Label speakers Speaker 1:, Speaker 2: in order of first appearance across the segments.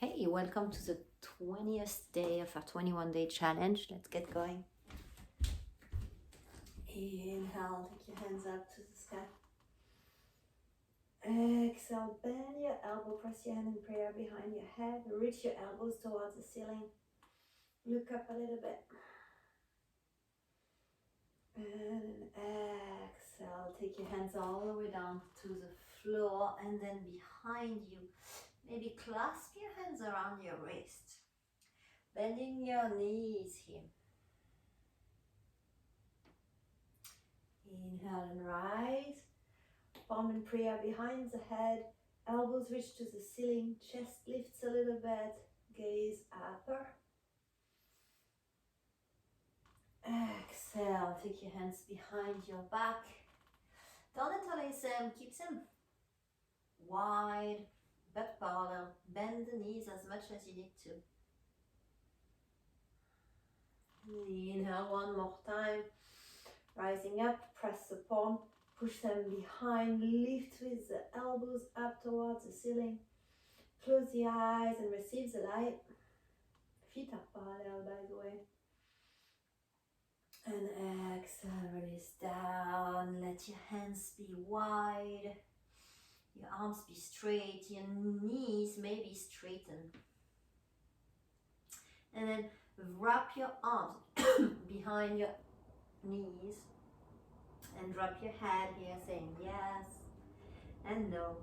Speaker 1: Hey, welcome to the 20th day of our 21-day challenge. Let's get going. Inhale, take your hands up to the sky. Exhale, bend your elbow, press your hand in prayer behind your head. Reach your elbows towards the ceiling. Look up a little bit. And exhale, take your hands all the way down to the floor, and then behind you, maybe clasp your hands around your wrist. Bending your knees here. Inhale and rise. Palm in prayer behind the head. Elbows reach to the ceiling. Chest lifts a little bit. Gaze upper. Exhale. Take your hands behind your back. Don't interlace them. Keep them wide but parallel. Bend the knees as much as you need to. Inhale one more time. Rising up, press the palm, push them behind, lift with the elbows up towards the ceiling. Close the eyes and receive the light. Feet are parallel, by the way. And exhale, release down. Let your hands be wide. Your arms be straight. Your knees may be straightened. And then wrap your arms behind your knees and drop your head here, saying yes and no.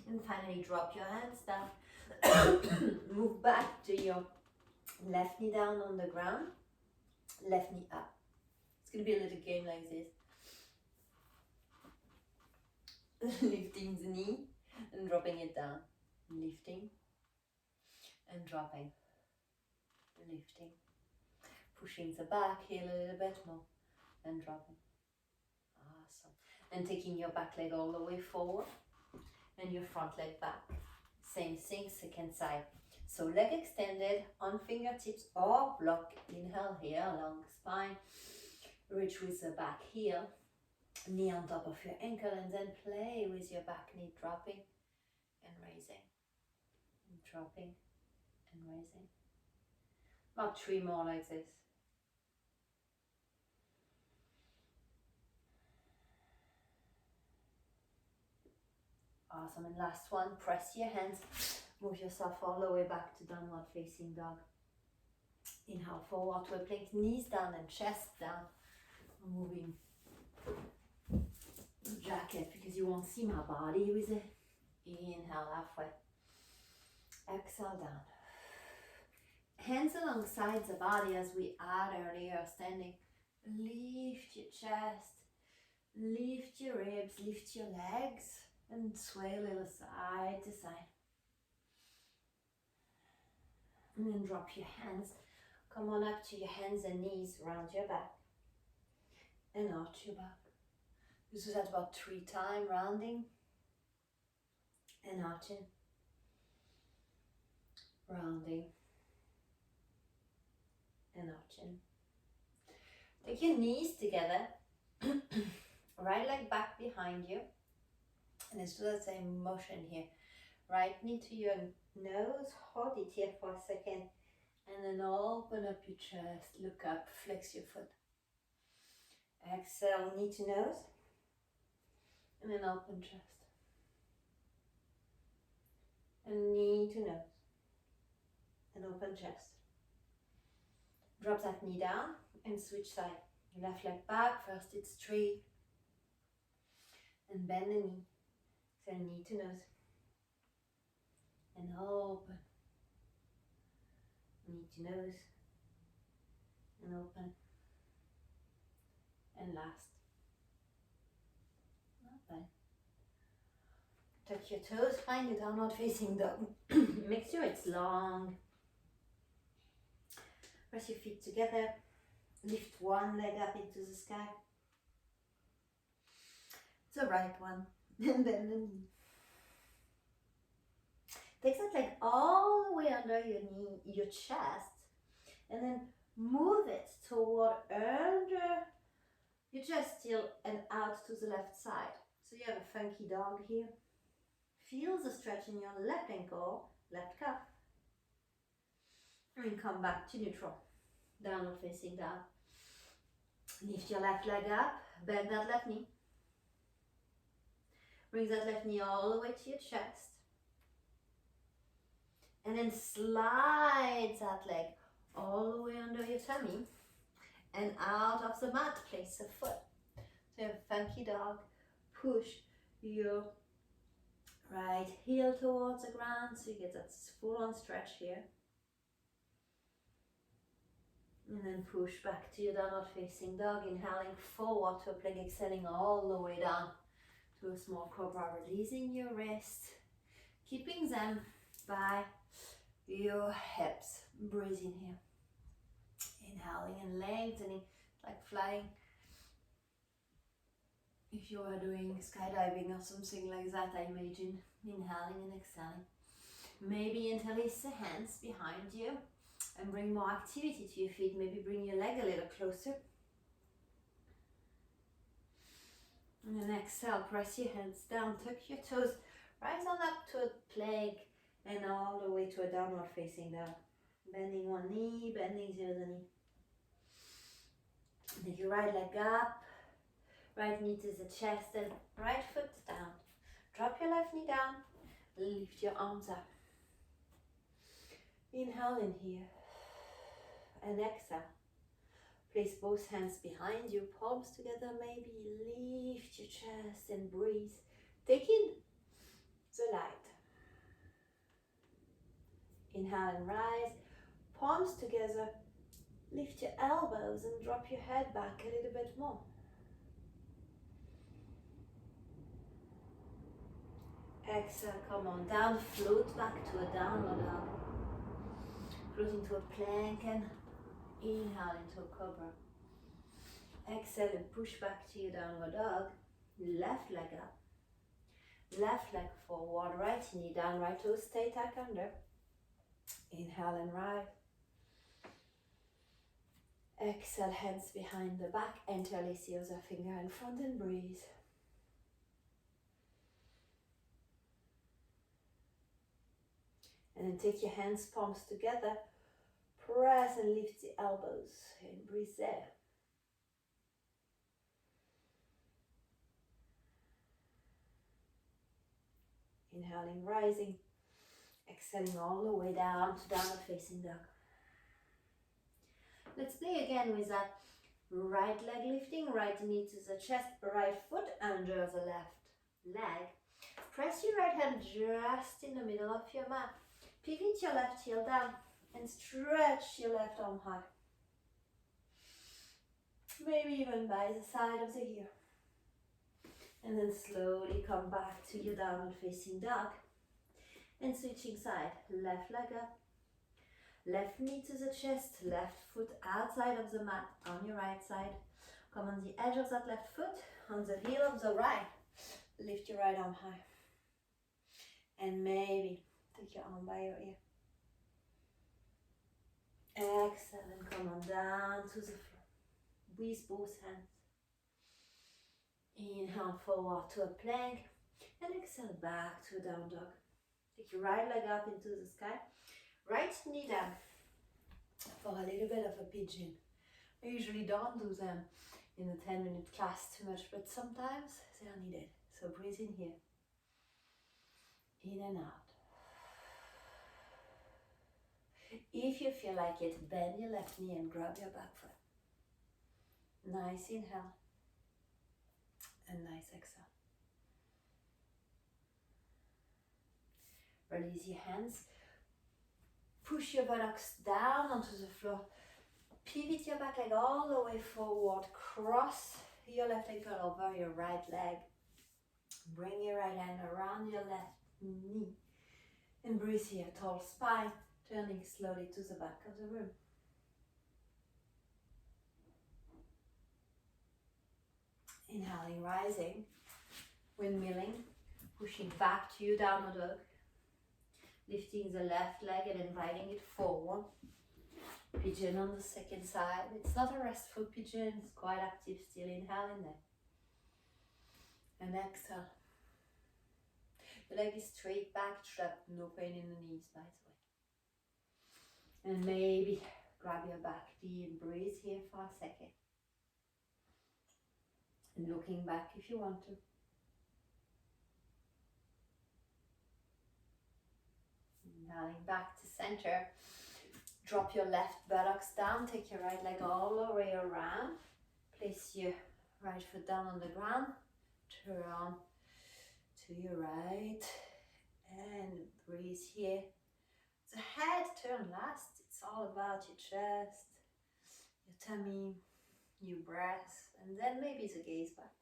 Speaker 1: And finally drop your hands down. Move back to your left knee down on the ground, left knee up. It's going to be a little game like this. Lifting the knee and dropping it down. Lifting and dropping. Lifting. Pushing the back heel a little bit more and dropping. Awesome. And taking your back leg all the way forward and your front leg back. Same thing, second side. So leg extended on fingertips or block. Inhale here along the spine. Reach with the back heel. Knee on top of your ankle, and then play with your back knee dropping and raising. And dropping and raising. About 3 more like this. Awesome, and last one, press your hands, move yourself all the way back to downward facing dog. Inhale, forward to a plank, knees down and chest down. Moving the jacket because you won't see my body with it. Inhale, halfway. Exhale, down. Hands alongside the body as we had earlier, standing. Lift your chest, lift your ribs, lift your legs. And sway a little side to side. And then drop your hands. Come on up to your hands and knees around your back. And arch your back. This is at about 3 times, rounding. And arching. Rounding. And arching. Take your knees together. Right leg back behind you. And let's do that same motion here. Right knee to your nose, hold it here for a second, and then open up your chest, look up, flex your foot. Exhale, knee to nose, and then open chest. And knee to nose, and open chest. Drop that knee down and switch side. Left leg back, first it's straight, and bend the knee. So knee to nose and open, knee to nose and open, and last, open. Touch your toes, find your downward facing dog. Make sure it's long. Press your feet together, lift one leg up into the sky, the right one. And then the knee. Take that leg all the way under your knee, your chest, and then move it toward under your chest still and out to the left side. So you have a funky dog here. Feel the stretch in your left ankle, left calf. And come back to neutral. Downward facing dog. Lift your left leg up, bend that left knee. Bring that left knee all the way to your chest. And then slide that leg all the way under your tummy. And out of the mat, place a foot. So funky dog, push your right heel towards the ground so you get that full on stretch here. And then push back to your downward facing dog, inhaling forward to a plank, exhaling all the way down to a small cobra, releasing your wrist, keeping them by your hips. Breathing here. Inhaling and lengthening, like flying. If you are doing skydiving or something like that, I imagine. Inhaling and exhaling. Maybe interlace the hands behind you and bring more activity to your feet. Maybe bring your leg a little closer. And then exhale, press your hands down, tuck your toes, rise on up to a plank and all the way to a downward facing dog. Bending one knee, bending the other knee. Take your right leg up, right knee to the chest and right foot down. Drop your left knee down, lift your arms up. Inhale in here and exhale. Place both hands behind you, palms together maybe. Lift your chest and breathe. Take in the light. Inhale and rise, palms together. Lift your elbows and drop your head back a little bit more. Exhale, come on down, float back to a downward dog. Float into a plank and inhale into a cobra. Exhale and push back to your downward dog. Left leg up. Left leg forward, right knee down, right toe stay tuck under. Inhale and rise. Exhale, hands behind the back, interlace the other finger in front and breathe. And then take your hands, palms together, press and lift the elbows and breathe there. Inhaling, rising, exhaling all the way down to downward facing dog. Let's play again with that right leg lifting, right knee to the chest, right foot under the left leg. Press your right hand just in the middle of your mat. Pivot your left heel down and stretch your left arm high. Maybe even by the side of the ear. And then slowly come back to your downward facing dog. And switching side, left leg up. Left knee to the chest, left foot outside of the mat on your right side. Come on the edge of that left foot, on the heel of the right. Lift your right arm high. And maybe take your arm by your ear. Exhale and come on down to the floor. With both hands. Inhale forward to a plank. And exhale back to a down dog. Take your right leg up into the sky. Right knee down for a little bit of a pigeon. I usually don't do them in a 10-minute class too much, but sometimes they are needed. So breathe in here. In and out. If you feel like it, bend your left knee and grab your back foot. Nice inhale and nice exhale. Release your hands. Push your buttocks down onto the floor. Pivot your back leg all the way forward. Cross your left ankle over your right leg. Bring your right hand around your left knee. And breathe here, tall spine, turning slowly to the back of the room. Inhaling, rising, windmilling, pushing back to your downward dog. Lifting the left leg and inviting it forward. Pigeon on the second side. It's not a restful pigeon, it's quite active still. Inhale in there. And exhale. Your leg is straight back, trapped, no pain in the knees, by the way. And maybe grab your back knee and breathe here for a second. And looking back if you want to. Inhaling back to center. Drop your left buttocks down, take your right leg all the way around. Place your right foot down on the ground. Turn to your right and breathe here. The head turn last. It's all about your chest, your tummy, your breath, and then maybe the gaze back.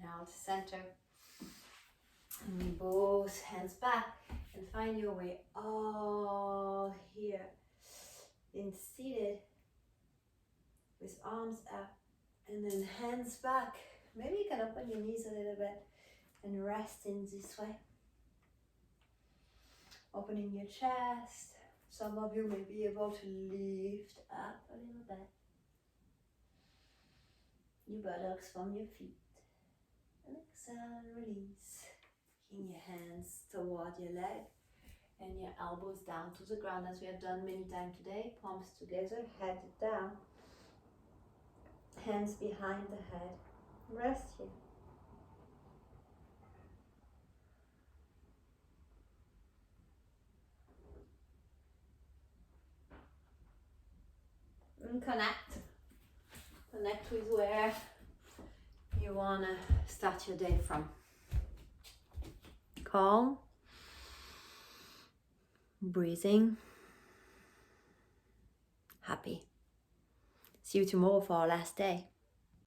Speaker 1: Now to center. And both hands back and find your way all here in seated with arms up and then hands back. Maybe you can open your knees a little bit and rest in this way. Opening your chest. Some of you may be able to lift up a little bit. Your buttocks from your feet. And exhale and release. Taking your hands toward your leg and your elbows down to the ground as we have done many times today. Palms together, head down. Hands behind the head. Rest here. And connect. Connect with where you want to start your day from. Calm. Breathing. Happy. See you tomorrow for our last day.